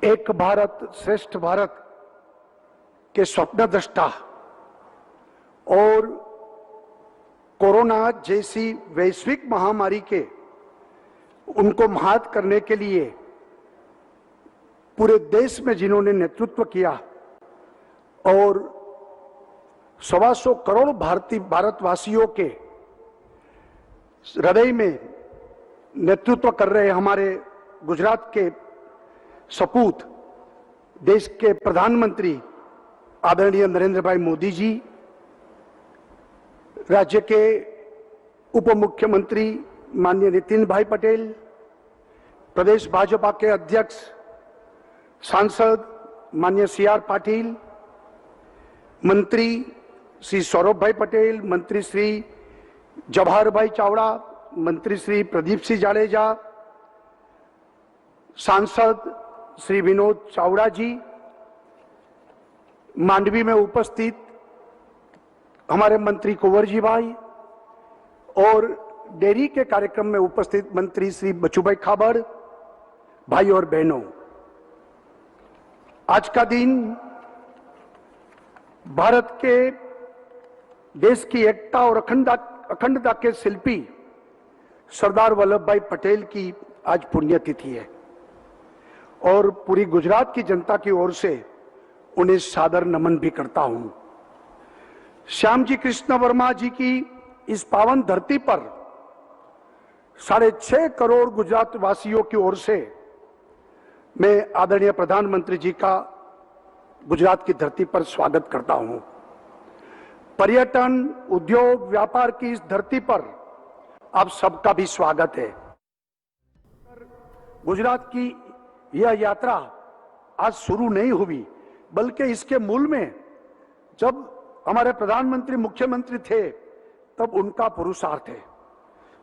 एक भारत श्रेष्ठ भारत के स्वप्नद्रष्टा और कोरोना जैसी वैश्विक महामारी के उनको मात करने के लिए पूरे देश में जिन्होंने नेतृत्व किया और 125 करोड़ भारतवासियों के हृदय में नेतृत्व कर रहे हमारे गुजरात के सपूत देश के प्रधानमंत्री आदरणीय नरेंद्र भाई मोदी जी, राज्य के उप मुख्यमंत्री माननीय नितिन भाई पटेल, प्रदेश भाजपा के अध्यक्ष सांसद माननीय CR पाटिल, मंत्री श्री सौरभ भाई पटेल, मंत्री श्री जवाहर भाई चावड़ा, मंत्री श्री प्रदीप सिंह जाडेजा, सांसद श्री विनोद चावड़ा जी, मांडवी में उपस्थित हमारे मंत्री कुंवर जी भाई और डेयरी के कार्यक्रम में उपस्थित मंत्री श्री बचूभाई खाबड़, भाई और बहनों, आज का दिन भारत के देश की एकता और अखंडता के शिल्पी सरदार वल्लभ भाई पटेल की आज पुण्यतिथि है और पूरी गुजरात की जनता की ओर से उन्हें सादर नमन भी करता हूं। श्याम जी कृष्ण वर्मा जी की इस पावन धरती पर 6.5 करोड़ गुजरात वासियों की ओर से मैं आदरणीय प्रधानमंत्री जी का गुजरात की धरती पर स्वागत करता हूं। पर्यटन, उद्योग, व्यापार की इस धरती पर आप सबका भी स्वागत है। गुजरात की यह यात्रा आज शुरू नहीं हुई, बल्कि इसके मूल में जब हमारे प्रधानमंत्री मुख्यमंत्री थे तब उनका पुरुषार्थ है।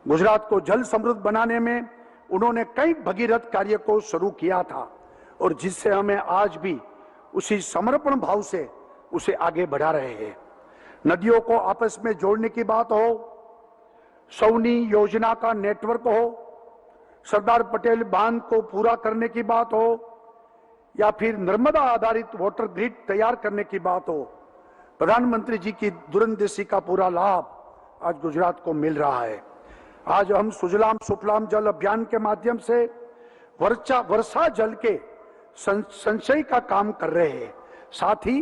गुजरात को जल समृद्ध बनाने में उन्होंने कई भगीरथ कार्य को शुरू किया था और जिससे हमें आज भी उसी समर्पण भाव से उसे आगे बढ़ा रहे हैं। नदियों को आपस में जोड़ने की बात हो, सौनी योजना का नेटवर्क हो, सरदार पटेल बांध को पूरा करने की बात हो या फिर नर्मदा आधारित वाटर ग्रिड तैयार करने की बात हो, प्रधानमंत्री जी की दूरंदेशी का पूरा लाभ आज गुजरात को मिल रहा है। आज हम सुजलाम सुफलाम जल अभियान के माध्यम से वर्षा जल के संचय का काम कर रहे हैं, साथ ही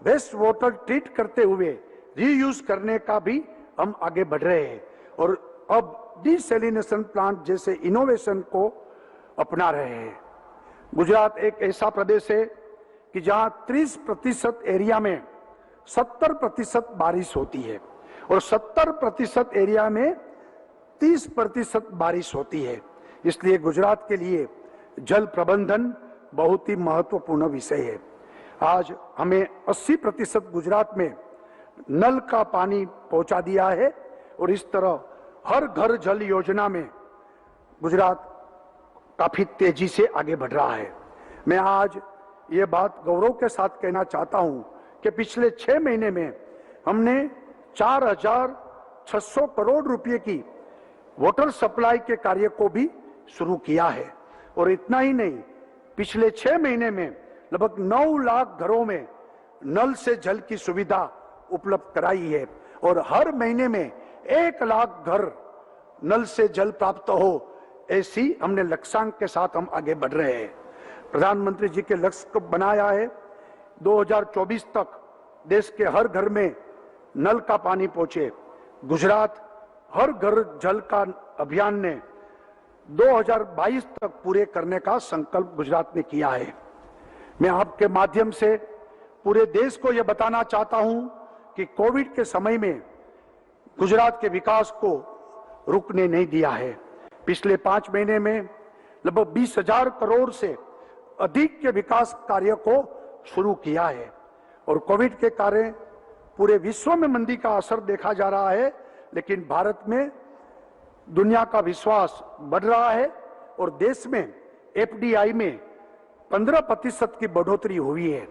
वेस्ट वाटर ट्रीट करते हुए रीयूज करने का भी हम आगे बढ़ रहे हैं और अब डिसैलिनेशन प्लांट जैसे इनोवेशन को अपना रहे हैं। गुजरात एक ऐसा प्रदेश है कि जहां 30% एरिया में 70% बारिश होती है और 70% एरिया में 30% बारिश होती है। इसलिए गुजरात के लिए जल प्रबंधन बहुत ही महत्वपूर्ण विषय है। आज हमें 80% गुजरात में नल का पानी पहुंचा दिया है और इस तरह हर घर जल योजना में गुजरात काफी तेजी से आगे बढ़ रहा है। मैं आज ये बात गौरव के साथ कहना चाहता हूं कि पिछले 6 महीने में हमने 4,600 करोड़ रुपए की वाटर सप्लाई के कार्य को भी शुरू किया है और इतना ही नहीं, पिछले 6 महीने में लगभग 9 लाख घरों में नल से जल की सुविधा उपलब्ध कराई है और हर महीने में 1 लाख घर नल से जल प्राप्त हो, ऐसी हमने लक्ष्यांक के साथ हम आगे बढ़ रहे हैं। प्रधानमंत्री जी के लक्ष्य को बनाया है 2024 तक देश के हर घर में नल का पानी पहुंचे। गुजरात हर घर जल का अभियान ने 2022 तक पूरे करने का संकल्प गुजरात ने किया है। मैं आपके माध्यम से पूरे देश को यह बताना चाहता हूं कि कोविड के समय में गुजरात के विकास को रुकने नहीं दिया है। पिछले 5 महीने में लगभग 20,000 करोड़ से अधिक के विकास कार्य को शुरू किया है और कोविड के कारण पूरे विश्व में मंदी का असर देखा जा रहा है, लेकिन भारत में दुनिया का विश्वास बढ़ रहा है और देश में FDI में 15% की बढ़ोतरी हुई है।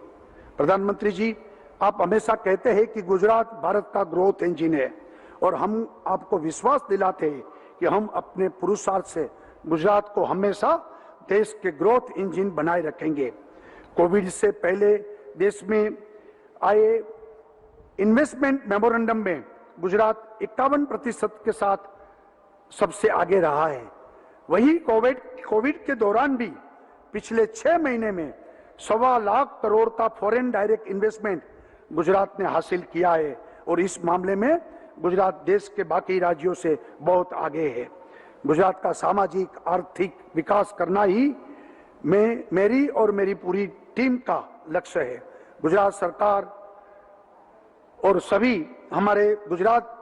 प्रधानमंत्री जी, आप हमेशा कहते हैं कि गुजरात भारत का ग्रोथ इंजन है और हम आपको विश्वास दिलाते हैं कि हम अपने पुरुषार्थ से गुजरात को हमेशा देश के ग्रोथ इंजन बनाए रखेंगे। कोविड से पहले देश में आए इन्वेस्टमेंट मेमोरेंडम में गुजरात 51% के साथ सबसे आगे रहा है। वही कोविड के दौरान भी पिछले 6 महीने में 1.25 लाख करोड़ का फॉरेन डायरेक्ट इन्वेस्टमेंट गुजरात ने हासिल किया है और इस मामले में गुजरात देश के बाकी राज्यों से बहुत आगे है। गुजरात का सामाजिक आर्थिक विकास करना ही मेरी और मेरी पूरी टीम का लक्ष्य है। गुजरात सरकार और सभी हमारे गुजरात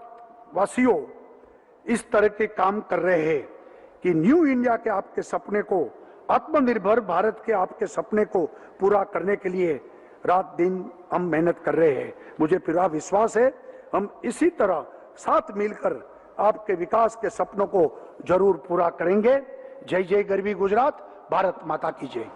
वासियों इस तरह के काम कर रहे हैं कि न्यू इंडिया के आपके सपने को, आत्मनिर्भर भारत के आपके सपने को पूरा करने के लिए रात दिन हम मेहनत कर रहे हैं। मुझे पूरा विश्वास है हम इसी तरह साथ मिलकर आपके विकास के सपनों को जरूर पूरा करेंगे। जय जय गरवी गुजरात, भारत माता की जय।